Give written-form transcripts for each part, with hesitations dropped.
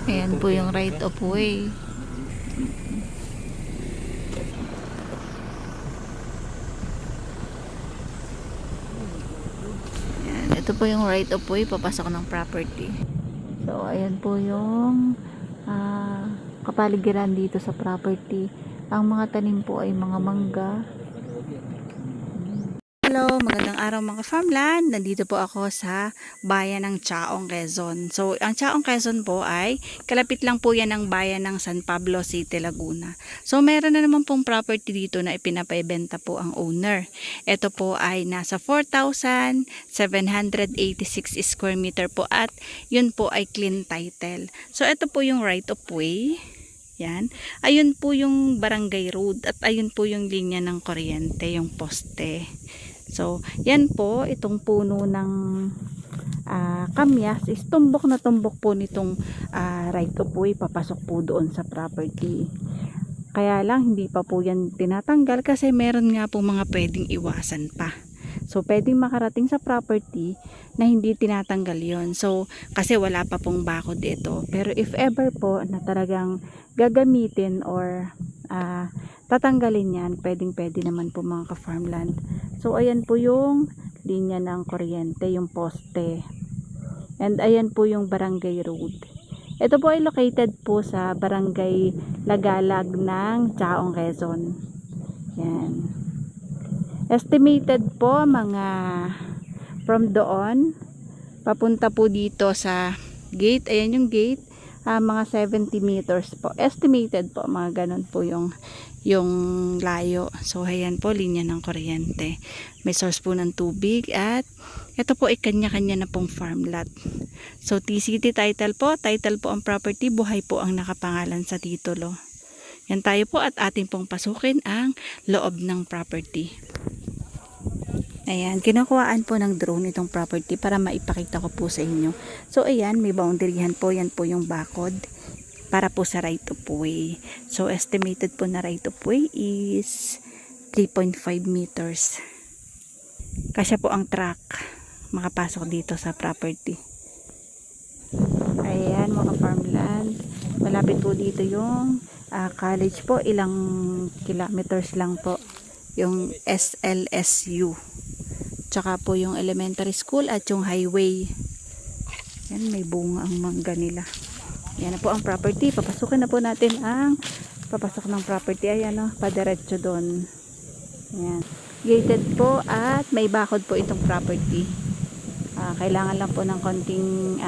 Ayan po yung right of way. Ayan, ito po yung right of way papasok ng property. So ayan po yung kapaligiran dito sa property. Ang mga tanim po ay mga mangga. Hello, magandang araw mga farmland. Nandito po ako sa bayan ng Chaong, Quezon. So, ang Chaong, Quezon po ay kalapit lang po yan ng bayan ng San Pablo City, Laguna. So, meron na naman pong property dito na ipinapaibenta po ang owner. Ito po ay nasa 4,786 square meter po at yun po ay clean title. So, ito po yung right of way. Yan. Ayun po yung barangay road at ayun po yung linya ng kuryente, yung poste. So, yan po, itong puno ng kamyas is tumbok na tumbok po nitong right of way papasok po doon sa property. Kaya lang hindi pa po yan tinatanggal kasi meron nga po mga pwedeng iwasan pa. So, pwedeng makarating sa property na hindi tinatanggal yon. So, kasi wala pa pong bakod ito. Pero if ever po na talagang gagamitin or tatanggalin yan, pwedeng-pwede naman po mga ka-farmland. So, ayan po yung linya ng kuryente, yung poste. And ayan po yung barangay road. Ito po ay located po sa barangay Lagalag ng Chaong, Quezon. Yan. Estimated po mga from doon papunta po dito sa gate. Ayan yung gate. Mga 70 meters po. Estimated po mga ganun po yung layo. So ayan po linya ng kuryente. May source po ng tubig at ito po ay kanya-kanya na pong farm lot. So TCT title po ang property, buhay po ang nakapangalan sa titulo. Yan tayo po at atin pong pasukin ang loob ng property. Ayan, kinukuhaan po ng drone itong property para maipakita ko po sa inyo. So ayan, may boundaryhan po, yan po yung bakod para po sa right of way. So estimated po na right of way is 3.5 meters. Kasya po ang truck makapasok dito sa property. Ayan mga farmland, malapit po dito yung college po, ilang kilometers lang po yung SLSU, tsaka po yung elementary school at yung highway. Yan, may bunga ang mangga nila. Yan na po ang property. Papasukin na po natin ang papasok ng property. Ayan o, padiretso doon. Yan, gated po at may bakod po itong property. Kailangan lang po ng konting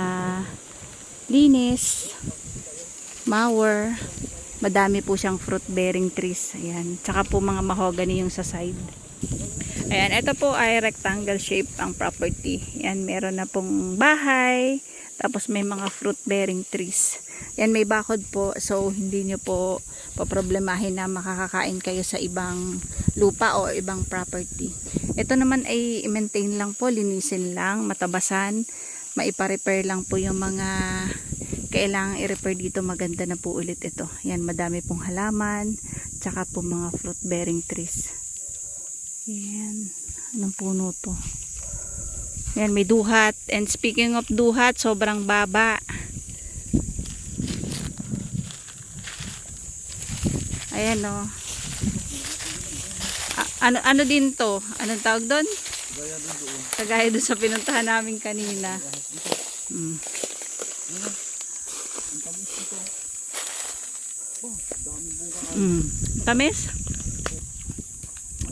linis, mower. Madami po siyang fruit bearing trees. Ayan, tsaka po mga mahogany yung sa side. Ayan, ito po ay rectangle shape ang property. Ayan, meron na pong bahay, tapos may mga fruit bearing trees. Ayan, may bakod po, so hindi nyo po paproblemahin na makakakain kayo sa ibang lupa o ibang property. Ito naman ay i-maintain lang po, linisin lang, matabasan, maipa-repair lang po yung mga kailangan i-repair dito. Maganda na po ulit ito. Ayan, madami pong halaman, tsaka po mga fruit bearing trees. Ayan, anong puno to? Ayan, may duhat. And speaking of duhat, sobrang baba. Ayan o. Ano din to? Anong tawag doon? Kagaya doon sa pinuntahan namin kanina. Tamis?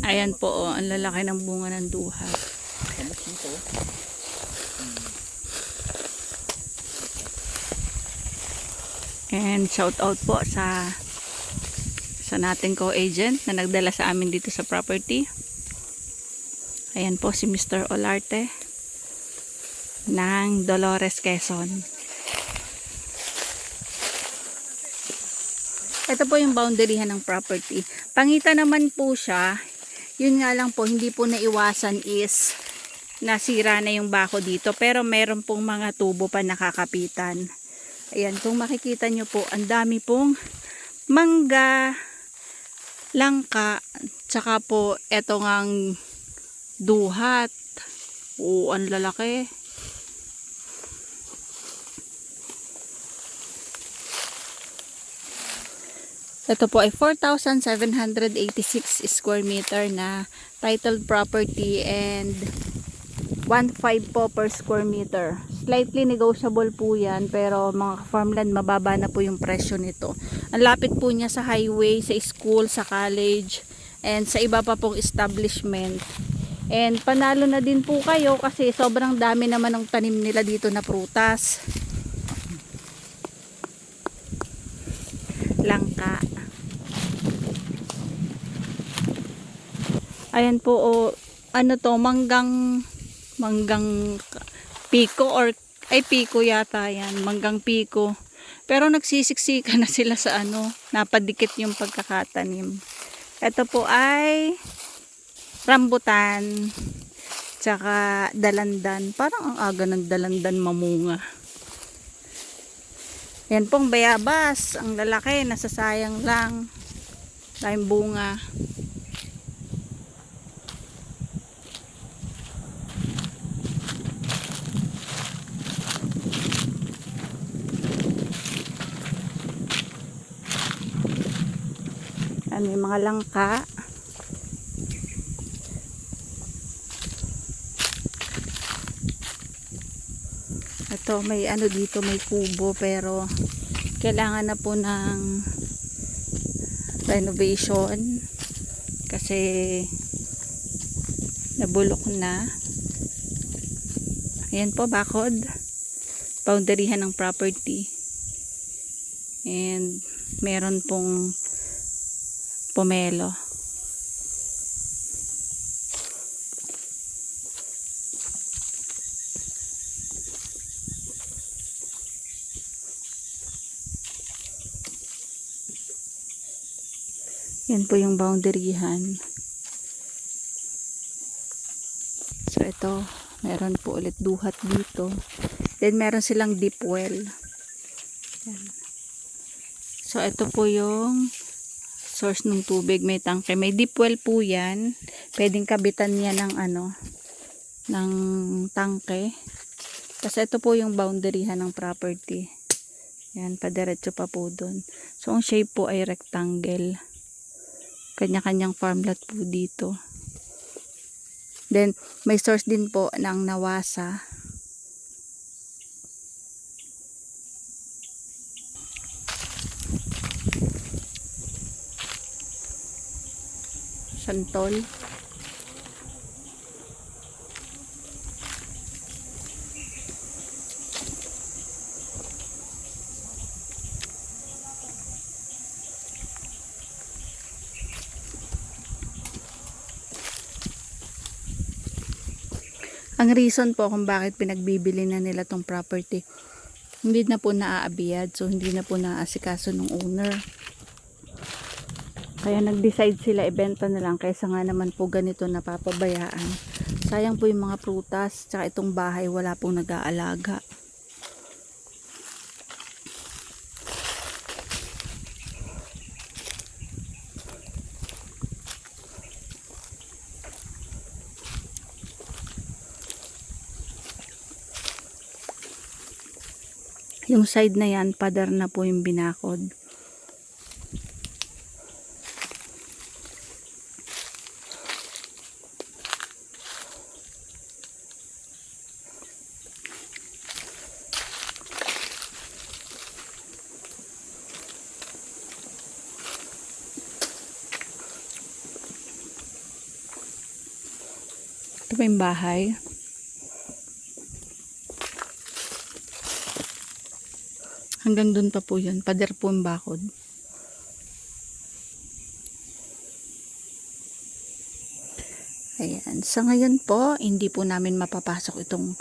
Ayan po, oh, ang lalaki ng bunga ng duha. And shout out po sa nating co-agent na nagdala sa amin dito sa property. Ayan po si Mr. Olarte ng Dolores, Quezon. Ito po yung boundaryhan ng property. Pangitan naman po siya. Yun nga lang po, hindi po naiwasan is nasira na yung bako dito. Pero meron pong mga tubo pa nakakapitan. Ayan, kung makikita nyo po, ang dami pong mangga, langka, tsaka po eto ngang duhat. Oo, ang lalaki. Ito po ay 4,786 square meter na titled property and 1.5 po per square meter. Slightly negotiable po yan, pero mga farmland mababa na po yung presyo nito. Ang lapit po niya sa highway, sa school, sa college, and sa iba pa pong establishment. And panalo na din po kayo kasi sobrang dami naman ng tanim nila dito na prutas. Langka. Ayan po, ano to, manggang piko or ay piko yata yan, manggang piko. Pero nagsisiksika na sila sa ano, napadikit yung pagkakatanim. Ito po ay rambutan, tsaka dalandan. Parang ang aga ng dalandan mamunga. Yan pong bayabas, ang lalaki, nasasayang lang. Tayong bunga. Ano yung mga langka. Ito may ano dito, may kubo pero kailangan na po ng renovation kasi nabulok na. Ayan po, bakod. Boundaryhan ng property. And meron pong pomelo. Yan po yung boundaryhan. So ito, meron po ulit duhat dito. Then meron silang deep well. Yan. So ito po yung source ng tubig, may tangke, may deep well po yan. Pwedeng kabitan niya ng ano, ng tangke. Kasi ito po yung boundaryhan ng property. Yan, padiretso pa po dun. So ang shape po ay rectangle. Kanya-kanyang farmland po dito. Then may source din po ng nawasa. Santol. Ang reason po kung bakit pinagbibili na nila tong property, hindi na po naaabiyad, so hindi na po naaasikaso ng owner. Kaya nag-decide sila ibenta na lang kaysa nga naman po ganito napapabayaan. Sayang po yung mga prutas, tsaka itong bahay wala pong nag-aalaga. Yung side na yan, pader na po yung binakod. Ito pa yung bahay. Hanggang dun pa po yun. Pader po yung bakod. Ayan. Sa ngayon po, hindi po namin mapapasok itong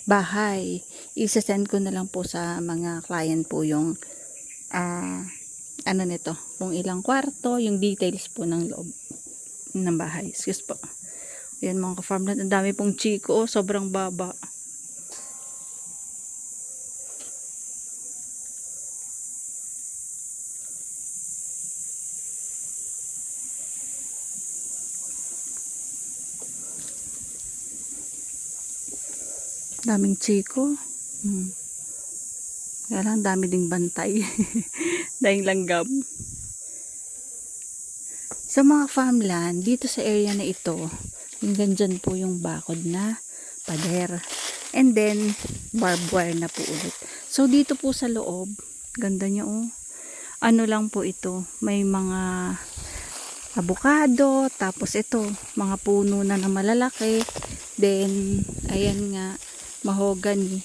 bahay. I-send ko na lang po sa mga client po yung ano nito. Kung ilang kwarto, yung details po ng loob ng bahay. Excuse po. Ayan mga ka-farmland. Ang dami pong chiko. Sobrang baba. Daming chiko. Kaya lang dami ding bantay. Dahil langgam. Sa mga farmland, dito sa area na ito, hanggang dyan po yung bakod na pader. And then, barbed wire na po ulit. So, dito po sa loob, ganda niya oh. Ano lang po ito, may mga abukado, tapos ito, mga puno na malalaki. Then, ayan nga, mahogany.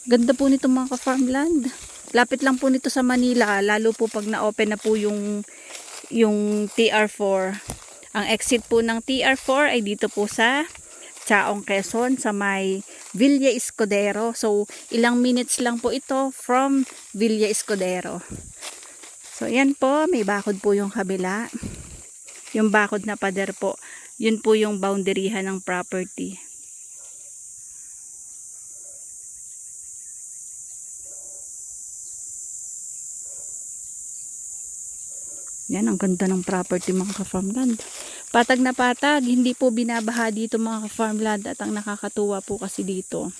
Ganda po nito mga ka-farmland. Lapit lang po nito sa Manila, lalo po pag na-open na po yung TR4. Ang exit po ng TR4 ay dito po sa Chaong, Quezon, sa may Villa Escudero. So, ilang minutes lang po ito from Villa Escudero. So, yan po, may bakod po yung kabila. Yung bakod na pader po, yun po yung boundaryhan ng property. Yan, ang ganda ng property mga ka-farmland. Patag na patag, hindi po binabaha dito mga ka-farmland. At ang nakakatuwa po kasi dito,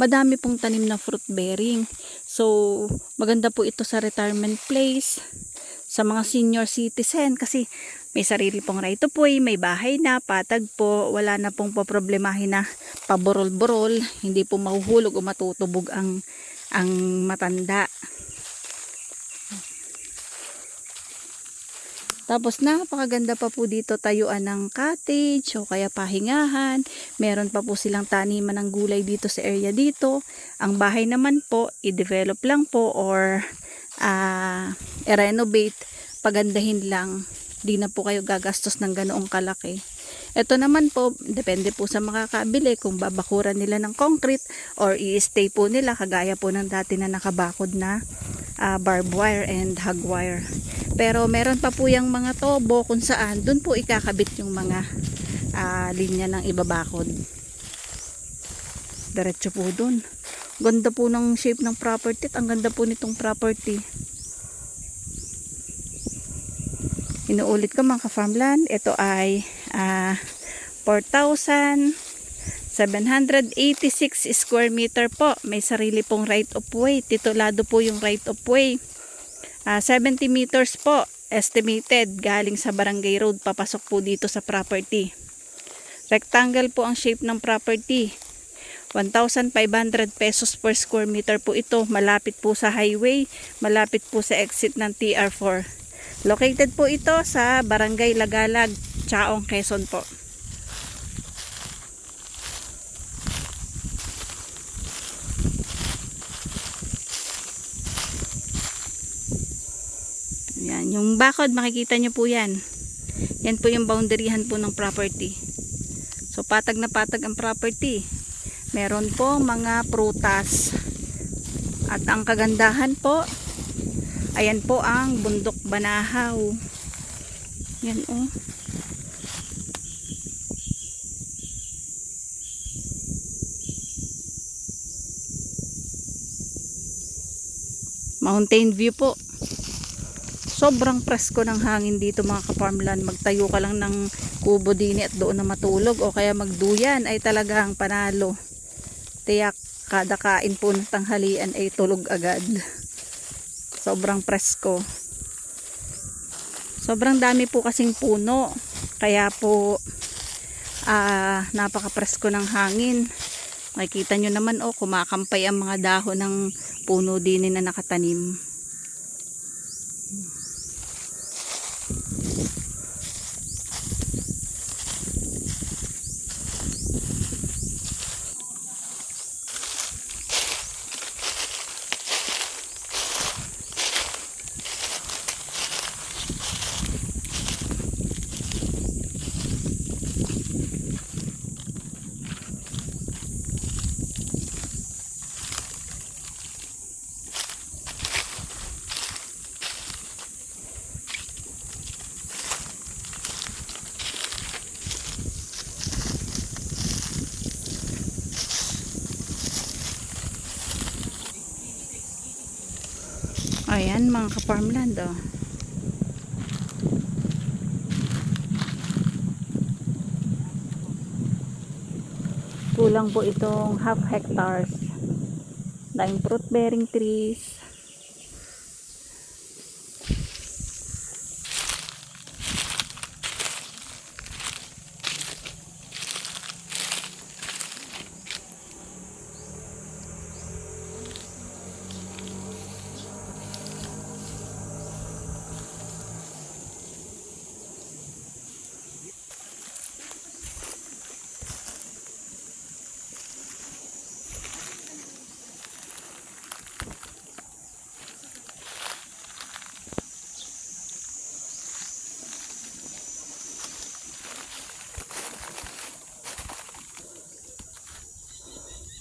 madami pong tanim na fruit bearing. So, maganda po ito sa retirement place, sa mga senior citizen. Kasi may sarili pong right of way, may bahay na, patag po. Wala na pong poproblemahin na paborol-borol. Hindi po mahuhulog o matutubog ang matanda. Tapos napakaganda pa po dito tayuan ng cottage o kaya pahingahan. Meron pa po silang taniman ng gulay dito sa area dito. Ang bahay naman po, i-develop lang po or i-renovate, pagandahin lang. Di na po kayo gagastos ng ganoong kalaki. Ito naman po, depende po sa makakabili kung babakuran nila ng concrete or i-stay po nila kagaya po ng dati na nakabakod na barbed wire and hog wire. Pero meron pa po yung mga tobo kung saan dun po ikakabit yung mga linya ng ibabakod. Diretso po dun. Ganda po ng shape ng property at ang ganda po nitong property. Inuulit ko mga ka-farmland, ito ay 4,786 square meter po. May sarili pong right of way. Titulado po yung right of way. 70 meters po estimated galing sa Barangay Road papasok po dito sa property. Rectangle po ang shape ng property. 1,500 pesos per square meter po ito. Malapit po sa highway, malapit po sa exit ng TR4. Located po ito sa Barangay Lagalag, Chaong, Quezon po. Yan, yung bakod makikita nyo po yan. Yan po yung boundaryhan po ng property. So patag na patag ang property. Meron po mga prutas. At ang kagandahan po, ayan po ang bundok Banahaw. Yan oh. Mountain view po. Sobrang presko ng hangin dito mga ka-farmland. Magtayo ka lang ng kubo din at doon na matulog o kaya magduyan ay talagang panalo. Tiyak kada kain po ng tanghalian ay tulog agad. Sobrang presko. Sobrang dami po kasing puno. Kaya po napaka-presko ng hangin. Makikita nyo naman kumakampay ang mga dahon ng puno din na nakatanim. Ayan mga ka-farmland oh. Kulang po itong half hectares. Daming fruit bearing trees.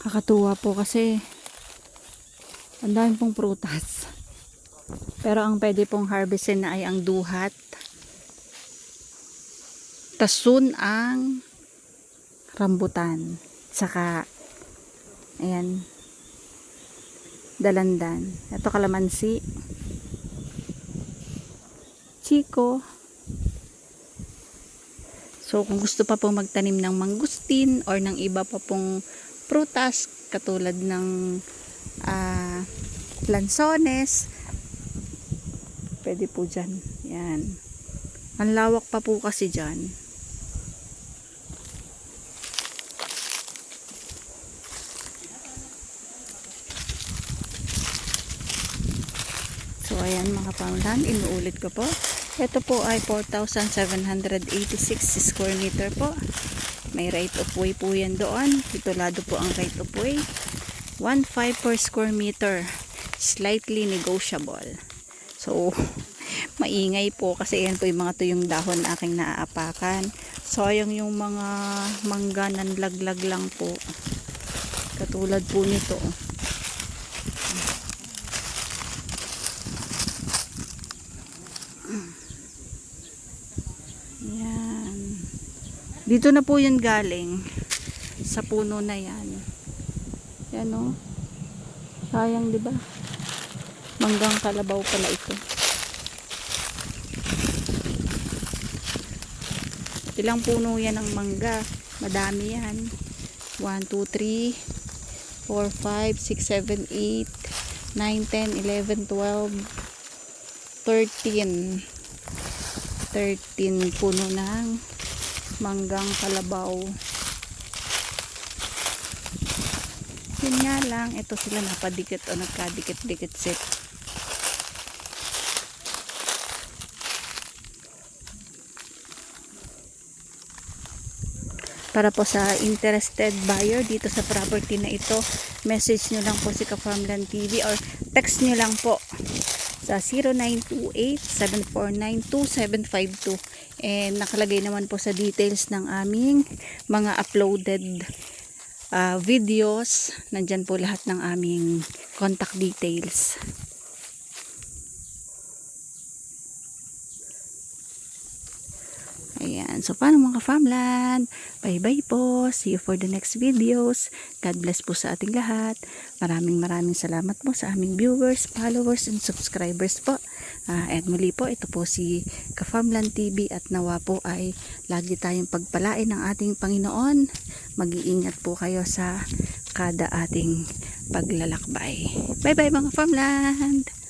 Kakatuwa po kasi ang dami pong prutas. Pero ang pwede pong harvestin na ay ang duhat. Tasun ang rambutan. Saka ayan, dalandan. Ito kalamansi. Chico. So kung gusto pa pong magtanim ng mangustin or ng iba pa pong prutas katulad ng lansones, pwede po dyan. Yan. Ang lawak pa po kasi dyan. So ayan mga farmland, inuulit ko po. Ito po ay 4,786 square meter po. May right of way po yan doon. Titulado po ang right of way. 1.5 per square meter. Slightly negotiable. So, maingay po kasi yan po yung mga tuyong dahon na aking naaapakan. Sayang yung mga mangga nanlaglag lang po. Katulad po nito. Yan. Dito na po yun galing. Sa puno na yan. Yan o. Sayang, diba? Manggang kalabaw pala ito. Ilang puno yan ng mangga. Madami yan. 1, 2, 3, 4, 5, 6, 7, 8, 9, 10, 11, 12, 13. 13 puno ng manggang kalabaw. Yun nga lang, ito sila napadikit o nagkadikit-dikit set. Para po sa interested buyer dito sa property na ito, message nyo lang po si Ka-Farmland TV or text nyo lang po sa 0928-749-2752. And nakalagay naman po sa details ng aming mga uploaded videos. Nandyan po lahat ng aming contact details. Ayan. So, paano mga farmland? Bye-bye po. See you for the next videos. God bless po sa ating lahat. Maraming salamat po sa aming viewers, followers, and subscribers po. At muli po, ito po si Ka-Farmland TV at nawa po ay lagi tayong pagpalain ng ating Panginoon. Mag-iingat po kayo sa kada ating paglalakbay. Bye-bye mga farmland!